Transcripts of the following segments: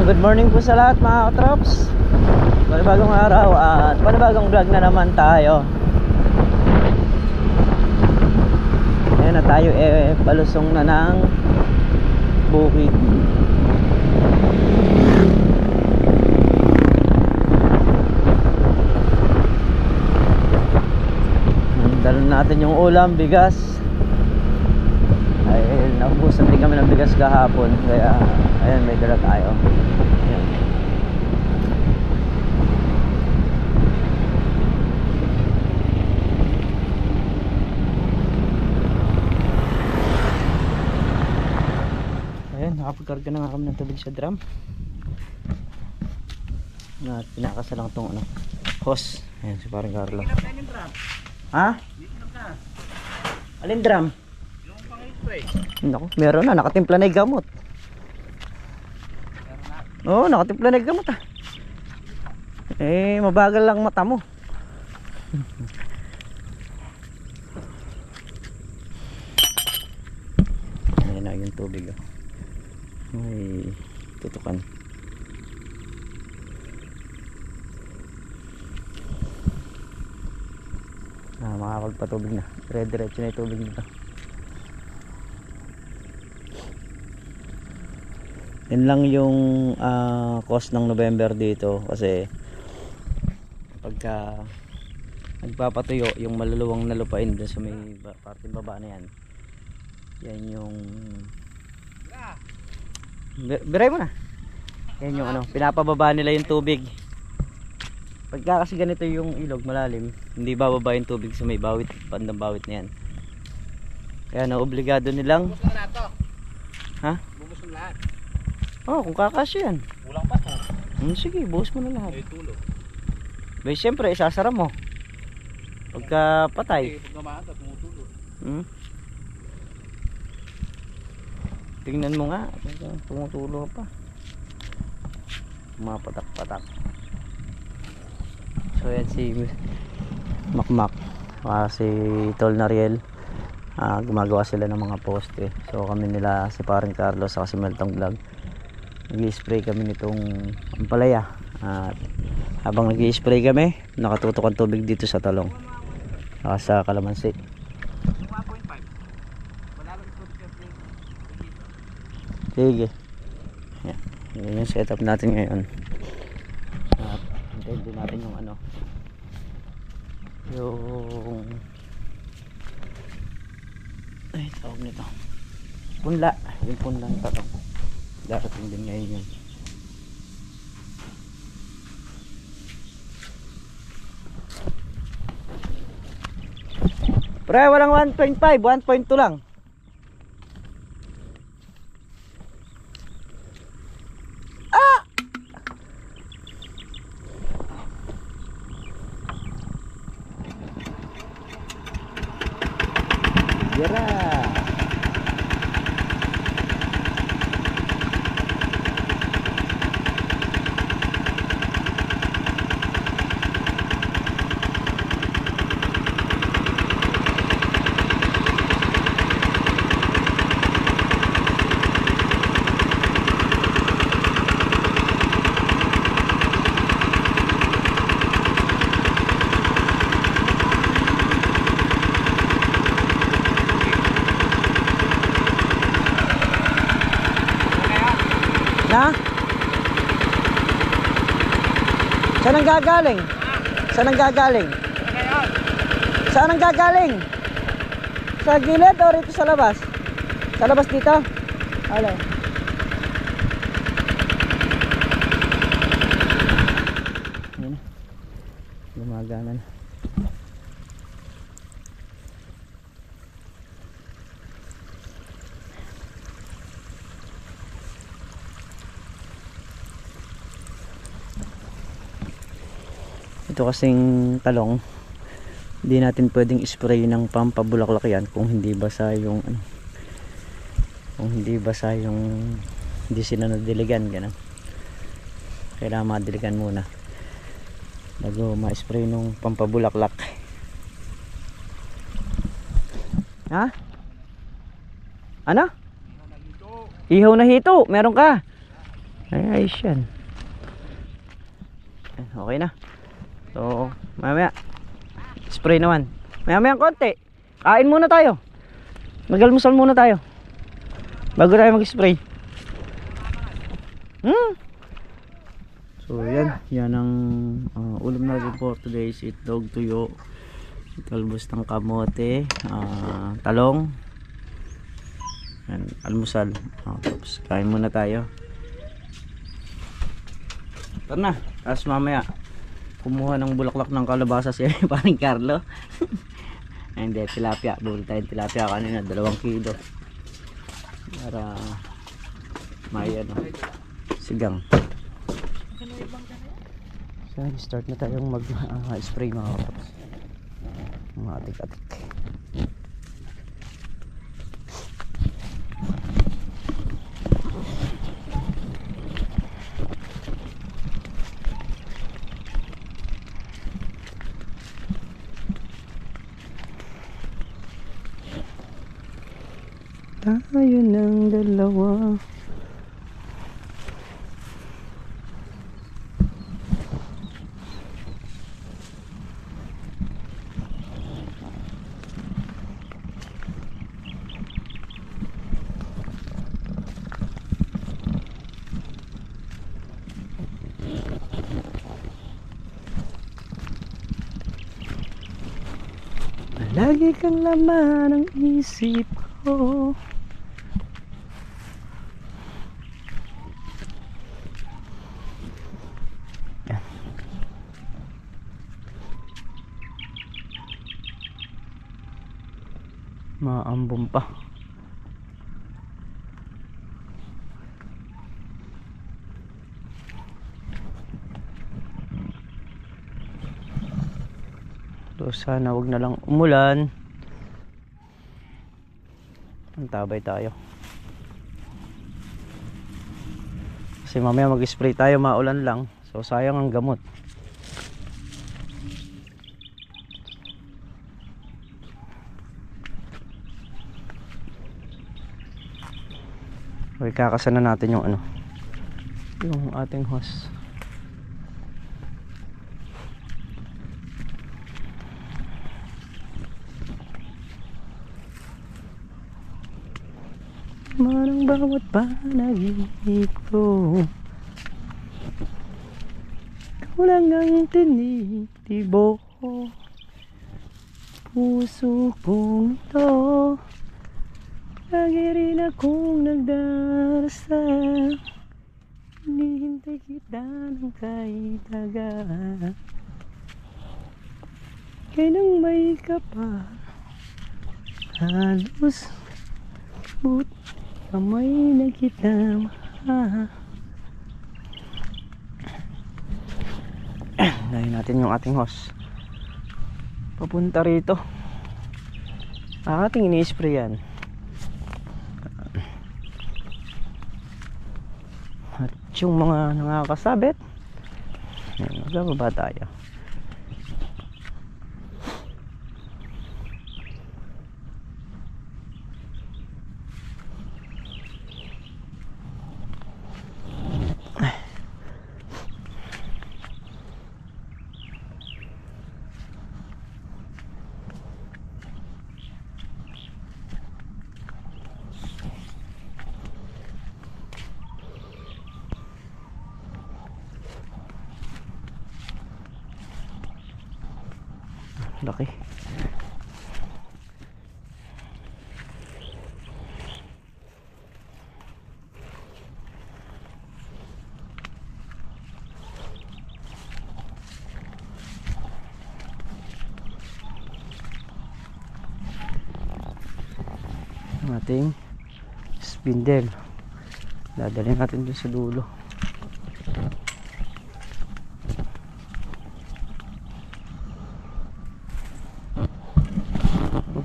Good morning po sa lahat mga katrops. Panibagong araw at panibagong vlog na naman tayo. Ayan na tayo, palusong na ng bukid. Dalhin natin yung ulam, bigas. Ay, naubusan din kami ng bigas kahapon. Kaya, ayan, may dala tayo. Ayan. Ayan, nakapagkarga na nga kami ng tubig sa drum. At pinakasa lang itong hose. Ayan, si parang Carlo. Ha? Alin drum? Naku, meron na, nakatimpla na yung gamot. Oo, nakatimpla na yung gamot ah. Eh, mabagal lang mata mo. Ayan na yung tubig oh. Ay, tutukan. Makakagpatubig na. Dire-diretso na yung tubig dito. Yan lang yung cost ng November dito kasi pagka nagpapatuyo yung maluluwang na lupain dun sa may parting baba na yan, yan yung biray mo na, yan yung pinapababa nila yung tubig. Pagka kasi ganito yung ilog malalim, hindi bababa yung tubig sa may bawit, bandang bawit na yan. Kaya naobligado nilang ha? Bubos mo lahat. Oh, kung kakasya yan. Kulang pa to. Sige, buhos mo na lahat. Ay, tulo. Bay, siyempre, isasara mo. Pagka patay. Pagka maata, tumutulo. Tingnan mo nga. Tumutulo pa. Mapatak-patak. So, yan si Makmak. Si Tol Nariel. Gumagawa sila ng mga poste. So, kami nila si Paring Carlos sa si Meltong Vlog. Nag-i-spray kami nitong ampalaya at habang nag-i-spray kami nakatutok ang tubig dito sa talong sa kalamansi. Sige yan, yan yung setup natin ngayon at hintayin din natin yung yung ay tawag nito punla, yung punlang talong darating din ngayon yun. Pre, walang 1.5, 1.2 lang. Yara. Na? Saan ang gagaling? Saan ang gagaling? Saan ang gagaling? Sa gilid o rito sa labas? Sa labas dito? Alo. Ayan na. Gumagana na. Ito kasing talong hindi natin pwedeng spray ng pampabulaklak yan kung hindi basa yung hindi sila nadiligan ganun. Kailangan madiligan muna bago ma-spray nung pampabulaklak. Ha? Ano? Ihaw na hito, meron ka? Ay, ayos yan. Okay na. So, mamaya spray naman. Maya konti. Kain muna tayo. Mag-almusal muna tayo bago tayo mag-spray. So yan ang ulam natin for today. Itlog, tuyo, talbos ng kamote, talong. Yan, almusal. Tapos kain muna tayo. Tara na. Tapos mamaya kumuha ng bulaklak ng kalabasa si paring Carlo. Hindi, tilapia. Bumili tayong tilapia kanina, 2 kilo. Para may sigang. So, start na tayong mag-spray mga kapatid. Mga atik-atik. Tayo ng dalawa. Lagi kang laman ng isip ko. Maambon pa. So sana wag na lang umulan. Antabay tayo. Kasi mamaya mag-spray tayo, maulan lang. So sayang ang gamot. Okay, kakasan na natin yung yung ating hose. Marang bawat panaginip ko, ikaw lang ang tinitibo ko. Puso kong ito, lagi rin akong nagdarasal. Hinihintay kita ng kahit tagal. Kailang may kapal, halos but kamay na kita mahal. Lahin natin yung ating hose papunta rito. Ating ini-spray yan. At yung mga nakakasabit, magbababa tayo. Laki. Ang ating spindle, dadalhin natin dun sa dulo.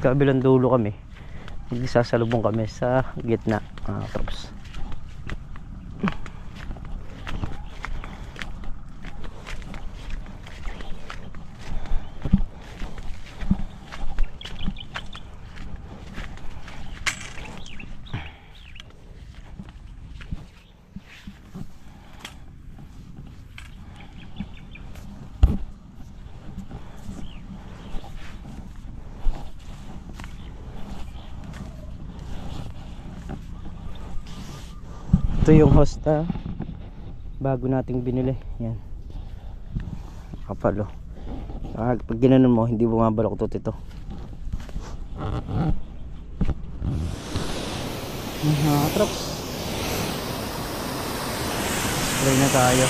Magkabilang dulo kami, magsasalubong kami sa gitna. Tapos Ito yung hosta bago nating binili. Yan, kapal oh. Pag ginanon mo hindi bumabalok ito. Trucks, try na tayo.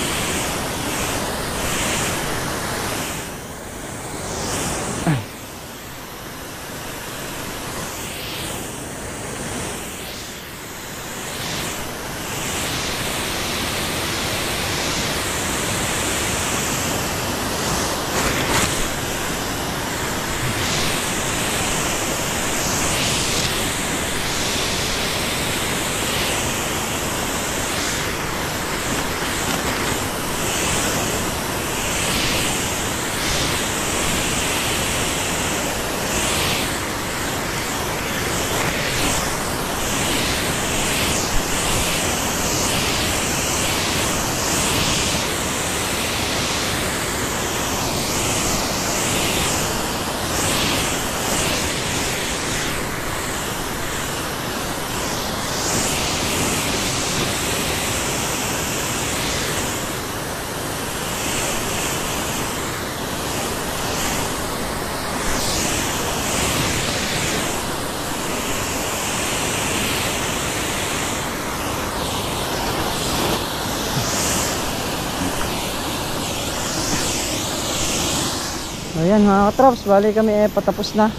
Ayan mga katrops, bali kami patapos na.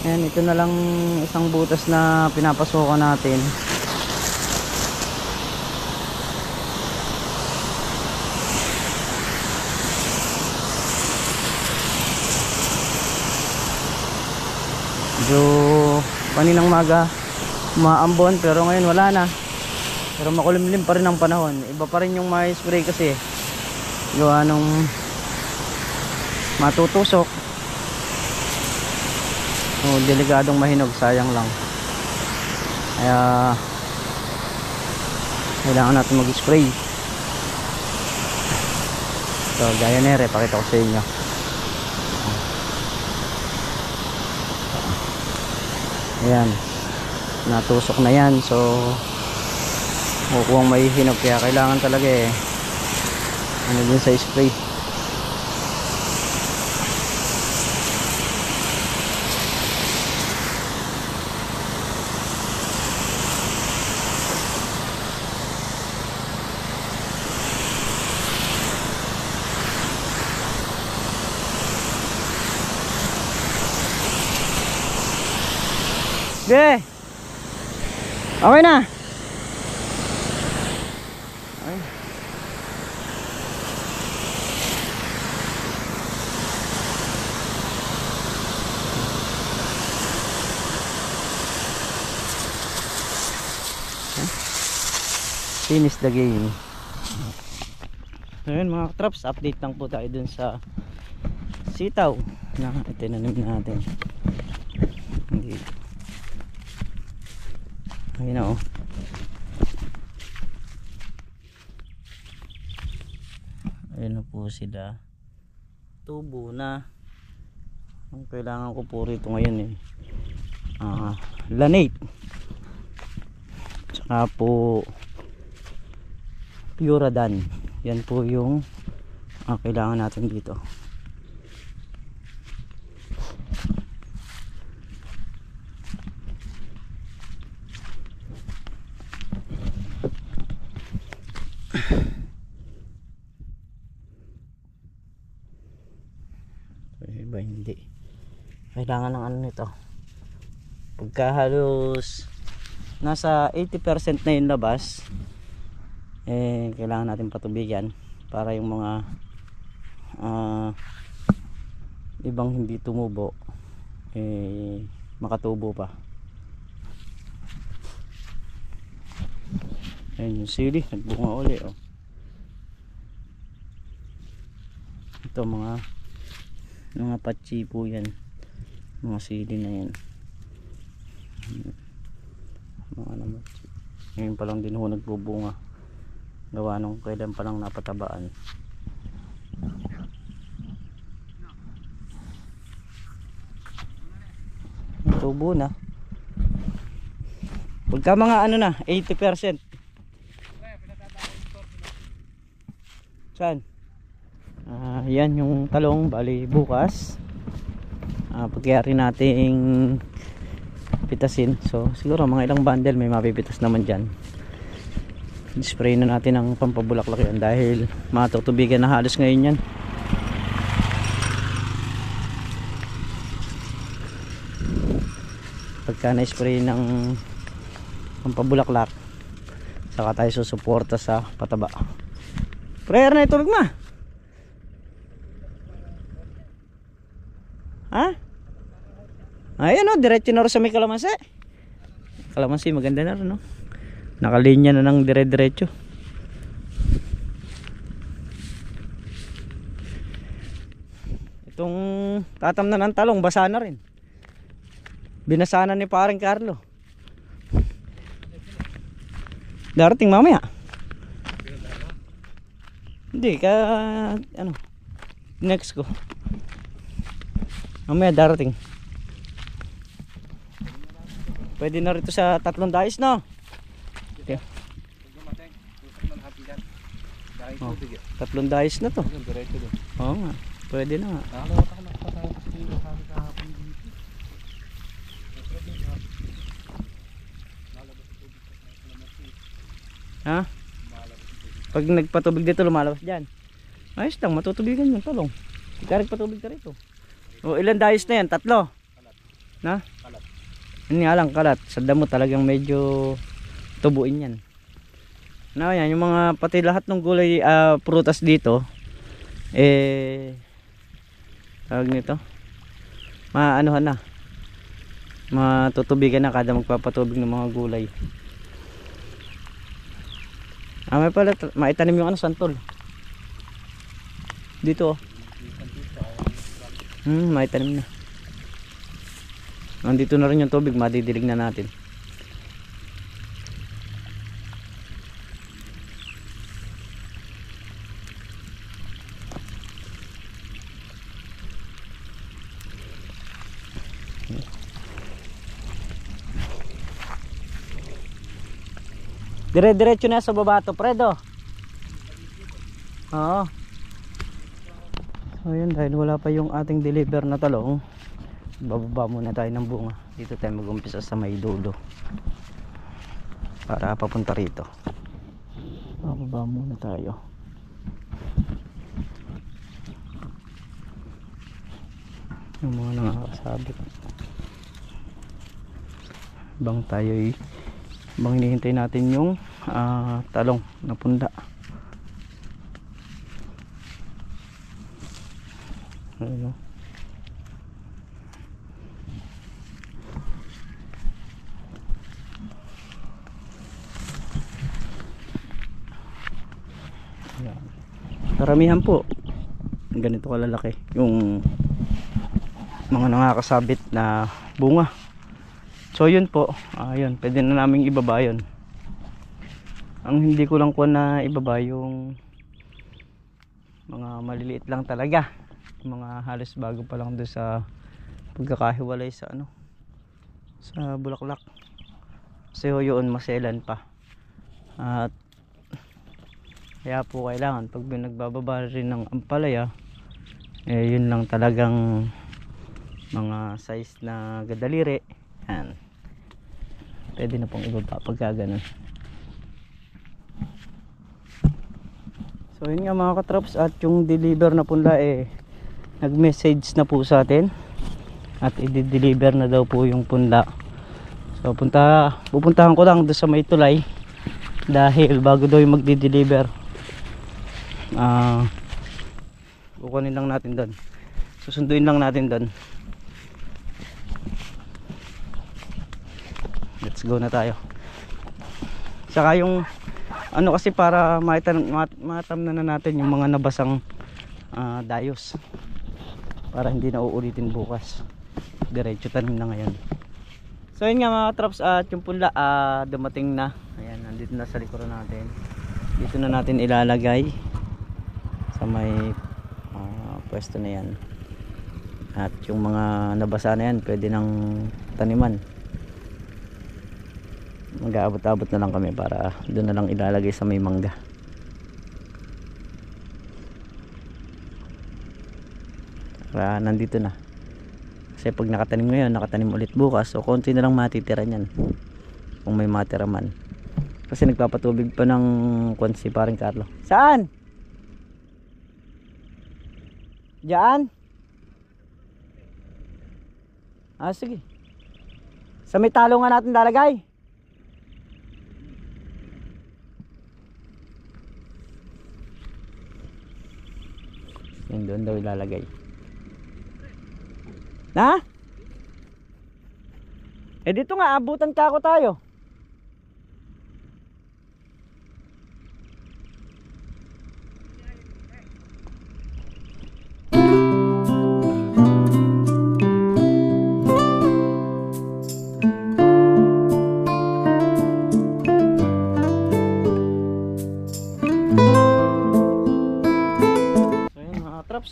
Ayan, ito na lang isang butas na pinapasokan natin. Medyo kaninang umaga umaambon pero ngayon wala na. Pero makulimlim pa rin ang panahon. Iba pa rin yung may spray kasi gawa nung matutusok. Delikadong mahinog, sayang lang. Kaya kailangan natin mag-spray. So gaya nere, pakita ko sa inyo. Ayan, natusok na yan. So mukhang may hinog, kaya kailangan talaga ano din sa spray. Okay, okay na. Okay. Finish the game. Ayun mga traps, update lang po tayo dun sa sitaw na itinanim natin. Hindi. Ayun na oh. Ayun na po sila. Tubo na. Ang kailangan ko po rito ngayon lanate. Tsaka po Puradan. Yan po yung kailangan natin dito. Iba hindi. Kailangan ng ano nito. Pagka halos nasa 80% na yung labas, kailangan natin patubigan para yung mga ibang hindi tumubo makatubo pa. Ayun yung sili, nagbunga uli oh. Ito mga patsi po yan, mga sili na yan, mga naman. Ngayon pa lang din ho nagbubunga, gawa nung kailan pa lang napatabaan. Tubo na pagka mga ano na 80%, Saan? Yan yung talong. Bali bukas pagyari nating pitasin. So siguro mga ilang bundle may mapipitas naman dyan. Spray na natin ang pampabulaklak yan dahil matutubigan na halos ngayon yan. Pagka na-spray ng pampabulaklak, saka tayo susuporta sa pataba. Prayer na itulog na. Ha? Ayan o, diretso na rin sa may kalamansi. Kalamansi maganda na rin, no? Nakalinya na ng dire-diretso. Itong tatam na ng talong basa na rin. Binasa na ni paring Carlo. Darating mamaya. Hindi ka ano, next ko. Mamaya darating. Pwede na rito sa 3 dais, no? Okay. Oh, 3 dais na to. Oo nga, pwede na nga. Ha? Pag nagpatubig dito lumalabas dyan. Ayos lang, matutubigan yung talong. Ikarig patubig ka rito. O ilan dayos na yan? 3? Na? Kalat. Yun nga lang, kalat. Sa damo talagang medyo tubuin yan. Na yan, yung mga pati lahat ng gulay, prutas dito, tawag nito, maanuhan na, matutubigan na kada magpapatubig ng mga gulay. May pala, maitanim yung santol dito. Maitanim na. Nandito na rin yung tubig, madidilig na natin. Dire-diretso na sa baba to, Fredo. Oo. So yun, dahil wala pa yung ating deliver na talong, bababa muna tayo ng bunga. Dito tayo mag-umpisa sa may dulo para papunta rito. Bababa muna tayo. Yung mga nakakasabit. Bang tayo'y bang hinihintay natin yung talong na punda. Ayun. Karamihan po ganito kalalaki yung mga nakakasabit na bunga. So yun po, yun, pwede na naming ibaba yun. Ang hindi ko lang na ibaba yung mga maliliit lang talaga, mga halos bago pa lang doon sa pagkakahiwalay sa sa bulaklak. Kasi yun maselan pa. At kaya po kailangan pag nagbababa rin ng ampalaya, yun lang talagang mga size na gadaliri. Yan. Pwede na pong ibaba pagka ganun. So yun nga mga katrops, at yung deliver na punla nag-message na po sa atin at i-deliver na daw po yung punla. So pupuntahan ko lang doon sa may tulay dahil bago daw yung magdi-deliver, kukunin lang natin doon, susunduin lang natin doon. Let's go na tayo. Saka yung kasi para matam na natin yung mga nabasang dayos para hindi na uulitin bukas. Diretso tanim na ngayon. So yun nga mga traps, at yung punla dumating na. Ayan, nandito na sa likuran natin. Dito na natin ilalagay sa may pwesto na yan. At yung mga nabasa na yan pwede nang taniman. Mag-aabot-abot na lang kami para doon na lang ilalagay sa may mangga. Kaya nandito na. Kasi pag nakatanim ngayon, nakatanim ulit bukas, so konti na lang matitira niyan kung may matira man. Kasi nagpapatubig pa ng kwansi paring Carlo. Saan? Diyan? Ah, sige. Sa may talo nga natin lalagay. Yung doon daw ilalagay. Na? Eh dito nga, abutan ka ako tayo.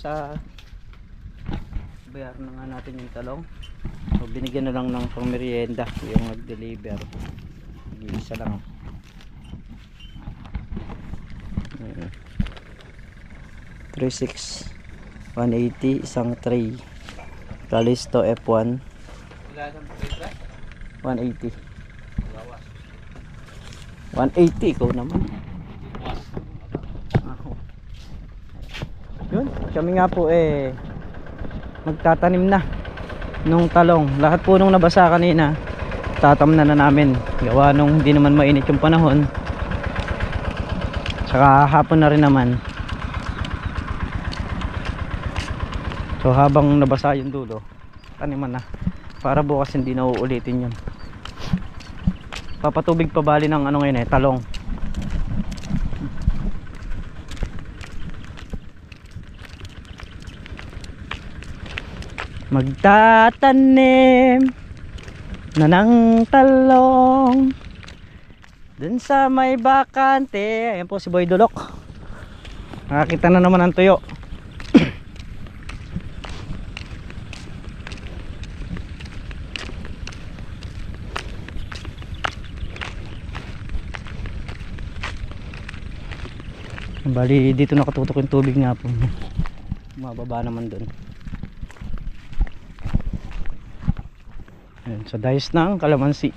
Sa bayar na nga natin yung talong, so binigyan na lang ng pang merienda yung mag-deliver. Isa lang 36 180 isang tray Calisto F1 180 180 ikaw naman. Yun, kami nga po magtatanim na nung talong. Lahat po nung nabasa kanina tatamnan na namin, gawa nung hindi naman mainit yung panahon, saka hapon na rin naman. So habang nabasa yung dulo, taniman na para bukas hindi na uulitin yun. Papatubig pa bali ng ano ngayon talong. Magtatanim na ng talong dun sa may bakante. Ayan po si Boy Dulok, nakakita na naman ang tuyo. Bali dito nakatutok yung tubig nga po, mababa naman dun. Ayan, sa dayos ng kalamansi.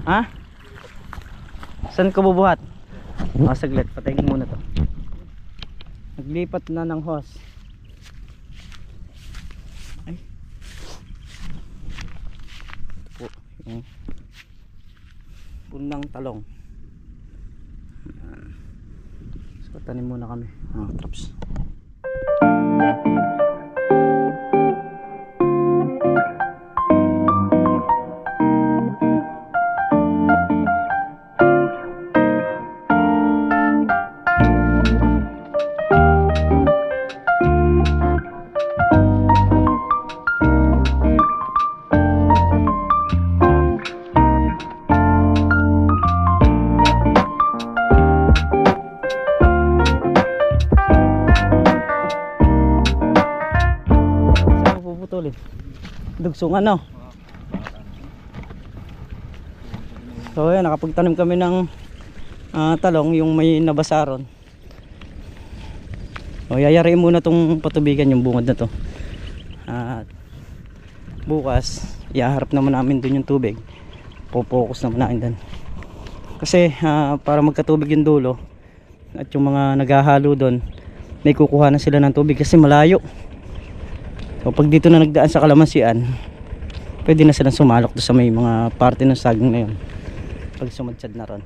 Ha? Saan ka bubuhat? Saglit, patayin muna to. Naglipat na ng hose. Ay. Ito po yung punang talong. So tanim muna kami traps. Dugsungan no. So ayan, nakapagtanim kami ng talong yung may nabasaron. O yayariin muna tong patubigan yung bungad na to. Bukas iaharap naman namin dun yung tubig. Popokus naman namin dun. Kasi para magkatubig yung dulo at yung mga naghahalo dun, may kukuha na sila ng tubig kasi malayo. So pag dito na nagdaan sa kalamansian, pwede na silang sumalok doon sa may mga parte ng saging na yun pag sumadsad na ron.